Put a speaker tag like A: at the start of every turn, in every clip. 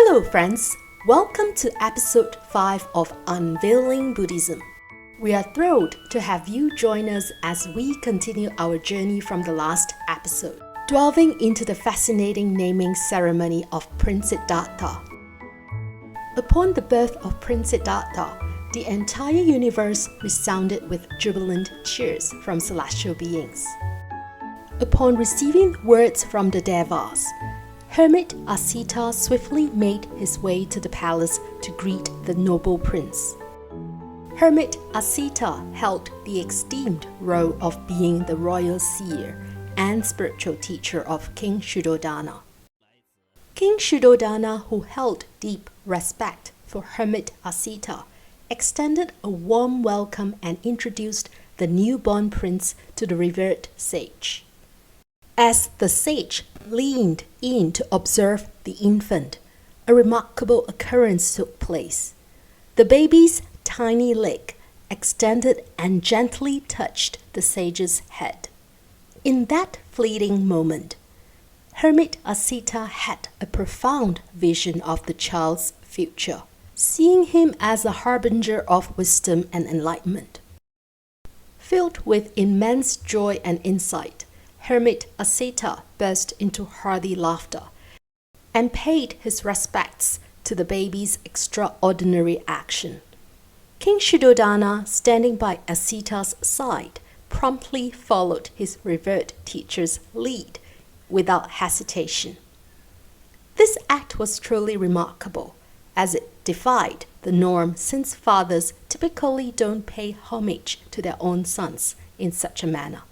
A: Hello friends, welcome to episode 5 of Unveiling Buddhism. We are thrilled to have you join us as we continue our journey from the last episode, delving into the fascinating naming ceremony of Prince Siddhartha. Upon the birth of Prince Siddhartha, the entire universe resounded with jubilant cheers from celestial beings. Upon receiving words from the Devas, Hermit Asita swiftly made his way to the palace to greet the noble prince. Hermit Asita held the esteemed role of being the royal seer and spiritual teacher of King Suddhodana. King Suddhodana, who held deep respect for Hermit Asita, extended a warm welcome and introduced the newborn prince to the revered sage. As the sage leaned in to observe the infant, a remarkable occurrence took place. The baby's tiny leg extended and gently touched the sage's head. In that fleeting moment, Hermit Asita had a profound vision of the child's future, seeing him as a harbinger of wisdom and enlightenment. Filled with immense joy and insight, Hermit Asita burst into hearty laughter and paid his respects to the baby's extraordinary action. King Suddhodana, standing by Asita's side, promptly followed his revered teacher's lead without hesitation. This act was truly remarkable, as it defied the norm since fathers typically don't pay homage to their own sons in such a manner.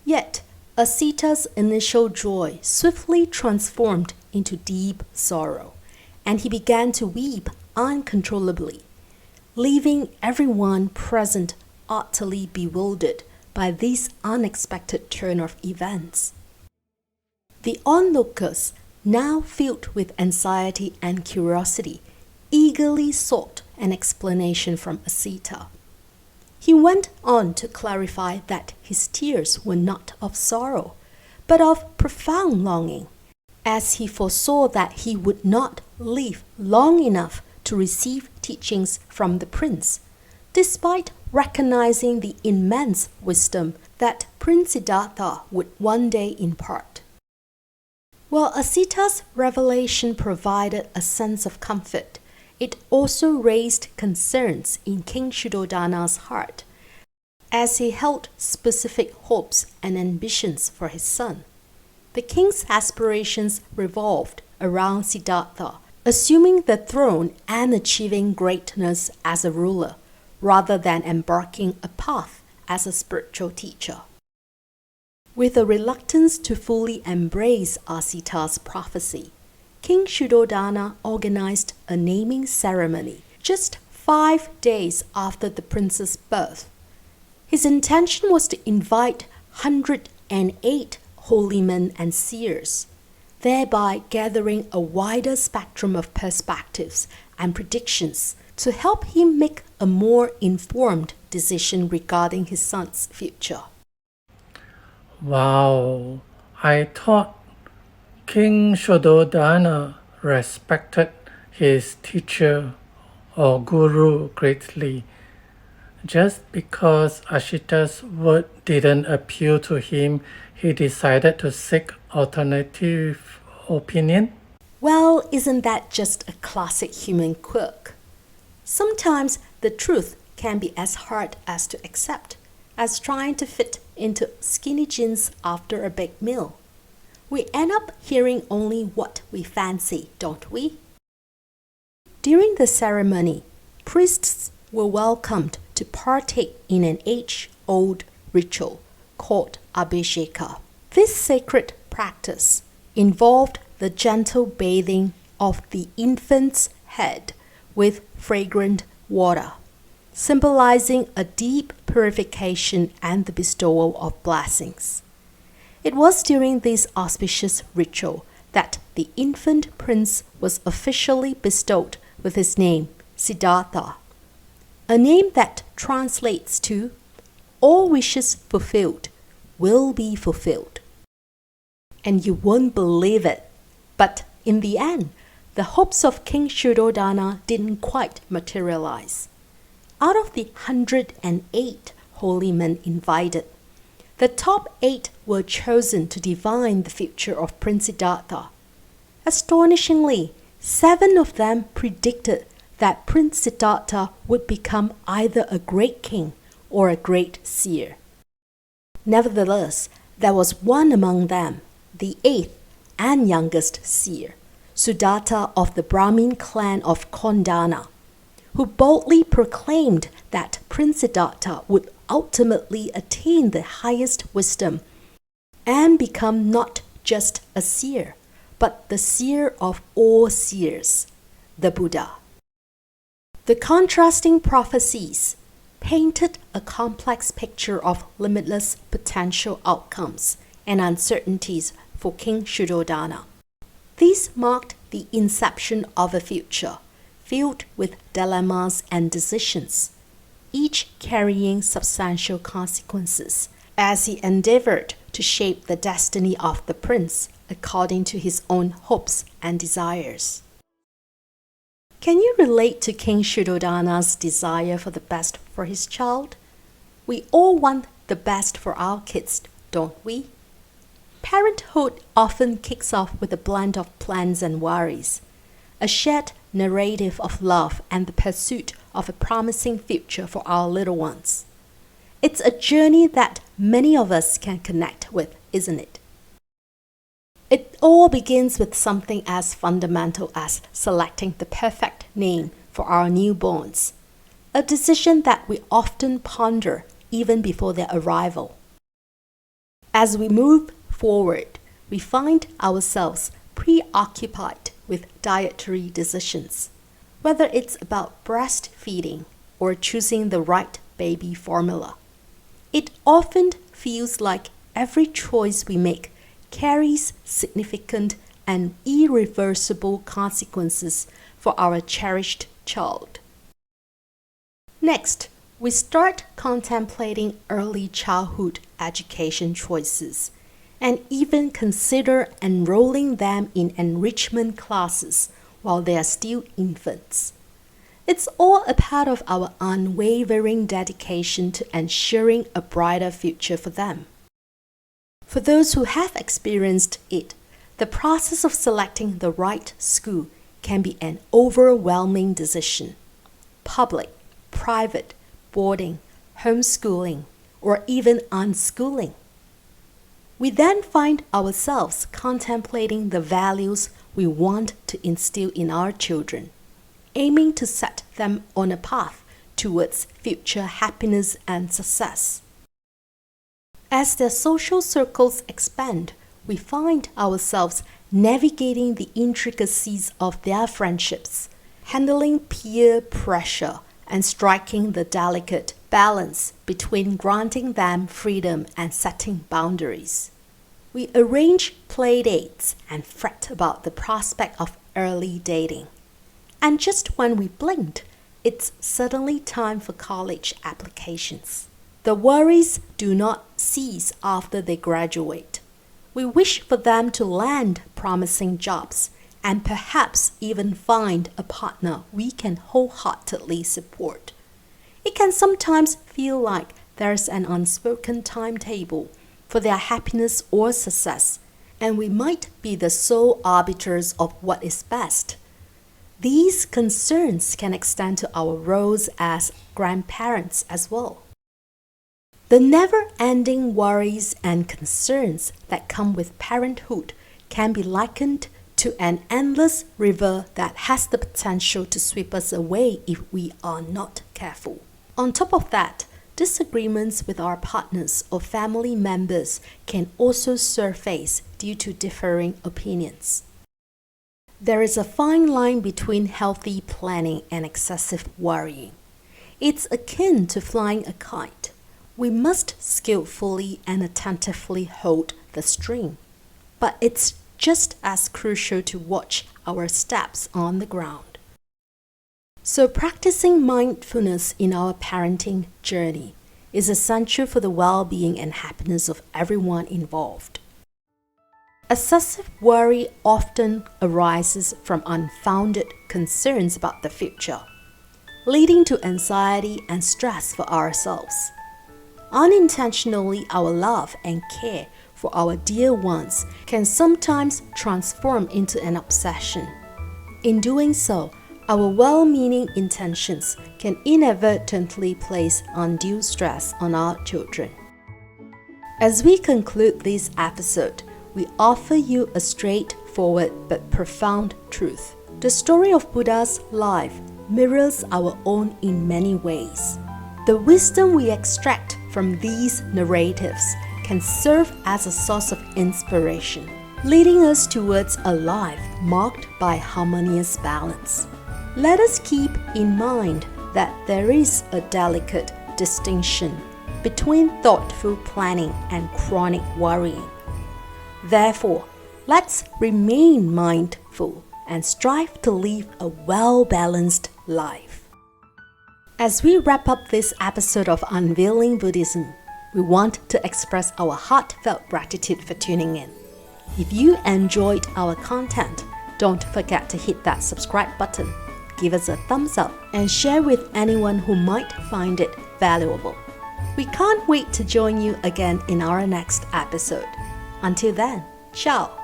A: Yet, Asita's initial joy swiftly transformed into deep sorrow, and he began to weep uncontrollably, leaving everyone present utterly bewildered by this unexpected turn of events. The onlookers, now filled with anxiety and curiosity, eagerly sought an explanation from Asita. He went on to clarify that his tears were not of sorrow, but of profound longing, as he foresaw that he would not live long enough to receive teachings from the prince, despite recognizing the immense wisdom that Prince Siddhartha would one day impart. While Asita's revelation provided a sense of comfort, it also raised concerns in King Suddhodana's heart, as he held specific hopes and ambitions for his son. The king's aspirations revolved around Siddhartha, assuming the throne and achieving greatness as a ruler, rather than embarking a path as a spiritual teacher. With a reluctance to fully embrace Asita's prophecy, King Suddhodana organized a naming ceremony just 5 days after the prince's birth. His intention was to invite 108 holy men and seers, thereby gathering a wider spectrum of perspectives and predictions to help him make a more informed decision regarding his son's future.
B: Wow, I thought King Suddhodana respected his teacher or guru greatly. Just because Asita's word didn't appeal to him, he decided to seek alternative opinion?
A: Well, isn't that just a classic human quirk? Sometimes the truth can be as hard as to accept as trying to fit into skinny jeans after a big meal. We end up hearing only what we fancy, don't we? During the ceremony, priests were welcomed to partake in an age-old ritual called abhisheka. This sacred practice involved the gentle bathing of the infant's head with fragrant water, symbolizing a deep purification and the bestowal of blessings. It was during this auspicious ritual that the infant prince was officially bestowed with his name, Siddhartha, a name that translates to "all wishes fulfilled will be fulfilled." And you won't believe it, but in the end, the hopes of King Suddhodana didn't quite materialize. Out of the 108 holy men invited, the top 8 were chosen to divine the future of Prince Siddhartha. Astonishingly, 7 of them predicted that Prince Siddhartha would become either a great king or a great seer. Nevertheless, there was one among them, the 8th and youngest seer, Suddhartha of the Brahmin clan of Kondana, who boldly proclaimed that Prince Siddhartha would ultimately attain the highest wisdom and become not just a seer, but the seer of all seers, the Buddha. The contrasting prophecies painted a complex picture of limitless potential outcomes and uncertainties for King Suddhodana. These marked the inception of a future filled with dilemmas and decisions, each carrying substantial consequences, as he endeavored to shape the destiny of the prince according to his own hopes and desires. Can you relate to King Suddhodana's desire for the best for his child? We all want the best for our kids, don't we? Parenthood often kicks off with a blend of plans and worries, a shared narrative of love and the pursuit of a promising future for our little ones. It's a journey that many of us can connect with, isn't it? It all begins with something as fundamental as selecting the perfect name for our newborns, a decision that we often ponder even before their arrival. As we move forward, we find ourselves preoccupied with dietary decisions, whether it's about breastfeeding or choosing the right baby formula. It often feels like every choice we make carries significant and irreversible consequences for our cherished child. Next, we start contemplating early childhood education choices and even consider enrolling them in enrichment classes while they are still infants. It's all a part of our unwavering dedication to ensuring a brighter future for them. For those who have experienced it, the process of selecting the right school can be an overwhelming decision. Public, private, boarding, homeschooling, or even unschooling. We then find ourselves contemplating the values we want to instill in our children, aiming to set them on a path towards future happiness and success. As their social circles expand, we find ourselves navigating the intricacies of their friendships, handling peer pressure, and striking the delicate balance between granting them freedom and setting boundaries. We arrange play dates and fret about the prospect of early dating. And just when we blinked, it's suddenly time for college applications. The worries do not cease after they graduate. We wish for them to land promising jobs and perhaps even find a partner we can wholeheartedly support. It can sometimes feel like there's an unspoken timetable for their happiness or success, and we might be the sole arbiters of what is best. These concerns can extend to our roles as grandparents as well. The never-ending worries and concerns that come with parenthood can be likened to an endless river that has the potential to sweep us away if we are not careful. On top of that, disagreements with our partners or family members can also surface due to differing opinions. There is a fine line between healthy planning and excessive worrying. It's akin to flying a kite. We must skillfully and attentively hold the string, but it's just as crucial to watch our steps on the ground. So practicing mindfulness in our parenting journey is essential for the well-being and happiness of everyone involved. Excessive worry often arises from unfounded concerns about the future, leading to anxiety and stress for ourselves. Unintentionally, our love and care for our dear ones can sometimes transform into an obsession. In doing so, our well-meaning intentions can inadvertently place undue stress on our children. As we conclude this episode, we offer you a straightforward but profound truth. The story of Buddha's life mirrors our own in many ways. The wisdom we extract from these narratives can serve as a source of inspiration, leading us towards a life marked by harmonious balance. Let us keep in mind that there is a delicate distinction between thoughtful planning and chronic worrying. Therefore, let's remain mindful and strive to live a well-balanced life. As we wrap up this episode of Unveiling Buddhism, we want to express our heartfelt gratitude for tuning in. If you enjoyed our content, don't forget to hit that subscribe button, give us a thumbs up, and share with anyone who might find it valuable. We can't wait to join you again in our next episode. Until then, ciao!